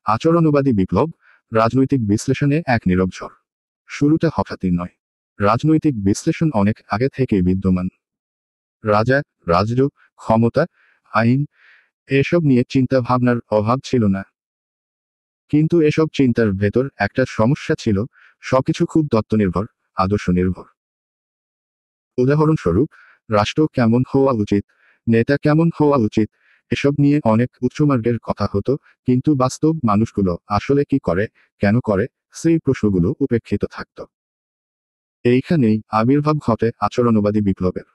আচরণবাদী বিপ্লব রাজনৈতিক বিশ্লেষণে এক নীরব ঝড়। শুরুটা হঠাৎই নয়। রাজনৈতিক বিশ্লেষণ অনেক আগে থেকেই বিদ্যমান। রাজা, রাজ্য, ক্ষমতা, আইন এসব নিয়ে চিন্তা ভাবনার অভাব ছিল না। কিন্তু এসব চিন্তার ভেতর একটা সমস্যা ছিল, সবকিছু খুব তত্ত্বনির্ভর, আদর্শ নির্ভর। উদাহরণস্বরূপ, রাষ্ট্র কেমন হওয়া উচিত, নেতা কেমন হওয়া উচিত, এসব নিয়ে অনেক উচ্চমার্গের কথা হতো, কিন্তু বাস্তব মানুষগুলো আসলে কি করে, কেন করে, সেই প্রশ্নগুলো উপেক্ষিত থাকত। এইখানেই আবির্ভাব ঘটে আচরণবাদী বিপ্লবের।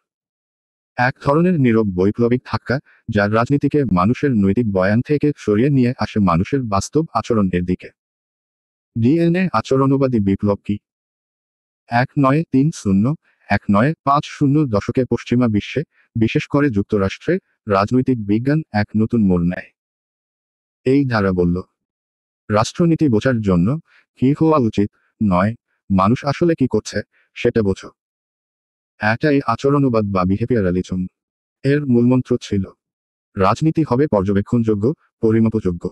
এক ধরনের নীরব বৈপ্লবিক ধাক্কা, যা রাজনীতিকে মানুষের নৈতিক বয়ান থেকে সরিয়ে নিয়ে আসে মানুষের বাস্তব আচরণের দিকে। ডিএনএ আচরণবাদী বিপ্লব কি? 1930-1950 দশকে পশ্চিমা বিশ্বে, বিশেষ করে যুক্তরাষ্ট্রে, রাজনৈতিক বিজ্ঞান এক নতুন মোড় নেয়। এই ধারা বলল, রাষ্ট্রনীতি বোঝার জন্য কি হওয়া উচিত নয়, মানুষ আসলে কি করছে সেটা বোঝো। এটাই আচরণবাদ বা বিহেভিয়ারালিজম। এর মূলমন্ত্র ছিল, রাজনীতি হবে পর্যবেক্ষণযোগ্য, পরিমাপযোগ্য।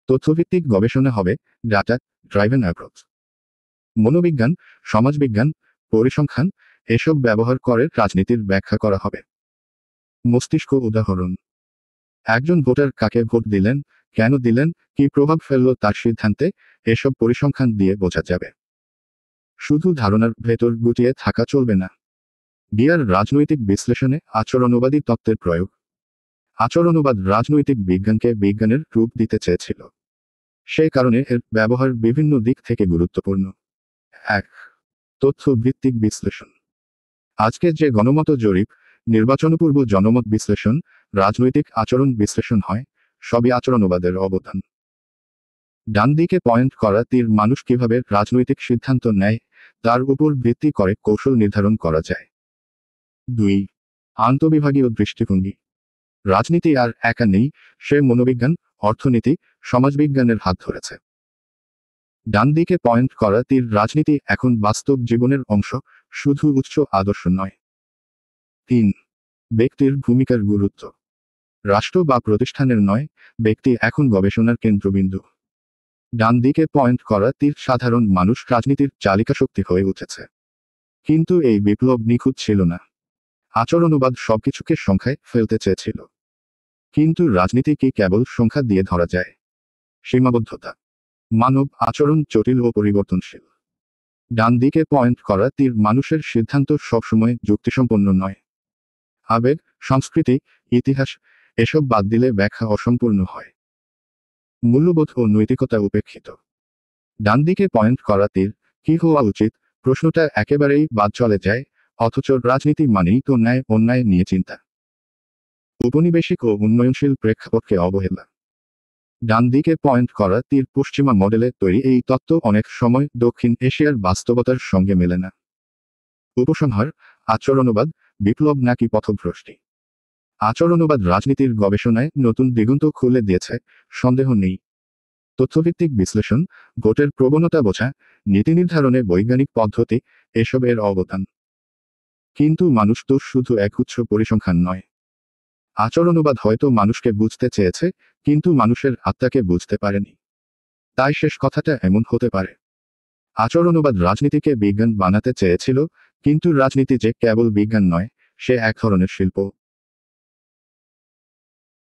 তথ্যভিত্তিক গবেষণা হবে, ডাটা ড্রাইভেন অ্যাপ্রোচ। মনোবিজ্ঞান, সমাজবিজ্ঞান, পরিসংখ্যান এসব ব্যবহার করে রাজনীতির ব্যাখ্যা করা হবে। মস্তিষ্ক উদাহরণ: একজন ভোটার কাকে ভোট দিলেন, কেন দিলেন, কি প্রভাব ফেলল তার সিদ্ধান্তে, এসব পরিসংখ্যান দিয়ে বোঝা যাবে। শুধু ধারণার ভেতর গুটিয়ে থাকা চলবে না। ডিয়ার রাজনৈতিক বিশ্লেষণে আচরণবাদী তত্ত্বের প্রয়োগ। আচরণবাদ রাজনৈতিক বিজ্ঞানকে বিজ্ঞানের রূপ দিতে চেয়েছিল। সে কারণে এর ব্যবহার বিভিন্ন দিক থেকে গুরুত্বপূর্ণ। 1. তথ্যভিত্তিক বিশ্লেষণ। আজকে যে গণমত জরিপ, নির্বাচনপূর্ব জনমত বিশ্লেষণ, রাজনৈতিক আচরণ বিশ্লেষণ হয়, সবই আচরণবাদের অবদান। ডান দিকে পয়েন্ট করা তীর মানুষ কিভাবে রাজনৈতিক সিদ্ধান্ত নেয়, তার উপর ভিত্তি করে কৌশল নির্ধারণ করা যায়। 2. আন্তঃবিভাগীয় দৃষ্টিভঙ্গি। রাজনীতি আর একা নেই, সে মনোবিজ্ঞান, অর্থনীতি, সমাজবিজ্ঞানের হাত ধরেছে। ডান দিকে পয়েন্ট করা তীর রাজনীতি এখন বাস্তব জীবনের অংশ, শুধু উচ্চ আদর্শ নয়। 3. ব্যক্তির ভূমিকার গুরুত্ব। রাষ্ট্র বা প্রতিষ্ঠানের নয়, ব্যক্তি এখন গবেষণার কেন্দ্রবিন্দু। ডান দিকে পয়েন্ট করা তীর সাধারণ মানুষ রাজনীতির চালিকা শক্তি হয়ে উঠেছে। কিন্তু এই বিপ্লব নিখুঁত ছিল না। আচরণবাদ সবকিছুকে সংখ্যায় ফেলতে চেয়েছিল। কিন্তু রাজনীতি কি কেবল সংখ্যা দিয়ে ধরা যায়? সীমাবদ্ধতা। মানব আচরণ জটিল ও পরিবর্তনশীল। ডান দিকে পয়েন্ট করা তীর মানুষের সিদ্ধান্ত সবসময় যুক্তিসম্পন্ন নয়। আবেগ, সংস্কৃতি, ইতিহাস এসব বাদ দিলে ব্যাখ্যা অসম্পূর্ণ হয়। মূল্যবোধ ও নৈতিকতা উপেক্ষিত। ডান দিকে পয়েন্ট করা তীর কি হওয়া উচিত প্রশ্নটা একেবারেই বাদ চলে যায়, অথচ রাজনীতি মানেই তো ন্যায় অন্যায় নিয়ে চিন্তা। উপনিবেশিক ও উন্নয়নশীল প্রেক্ষাপটকে অবহেলা। ডান দিকে পয়েন্ট করা তীর পশ্চিমা মডেলে তৈরি এই তত্ত্ব অনেক সময় দক্ষিণ এশিয়ার বাস্তবতার সঙ্গে মেলে না। উপসংহার: আচরণবাদ বিপ্লব নাকি পথভ্রষ্টি? আচরণবাদ রাজনীতির গবেষণায় নতুন দিগন্ত খুলে দিয়েছে, সন্দেহ নেই। তথ্যভিত্তিক বিশ্লেষণ, ভোটের প্রবণতা বোঝা, নীতি নির্ধারণে বৈজ্ঞানিক পদ্ধতি এসব এর অবদান। কিন্তু মানুষ তো শুধু একগুচ্ছ পরিসংখ্যান নয়। আচরণবাদ হয়তো মানুষকে বুঝতে চেয়েছে, কিন্তু মানুষের আত্মাকে বুঝতে পারেনি। তাই শেষ কথাটা এমন হতে পারে, আচরণবাদ রাজনীতিকে বিজ্ঞান বানাতে চেয়েছিল, কিন্তু রাজনীতি যে কেবল বিজ্ঞান নয়, সে এক ধরনের শিল্প।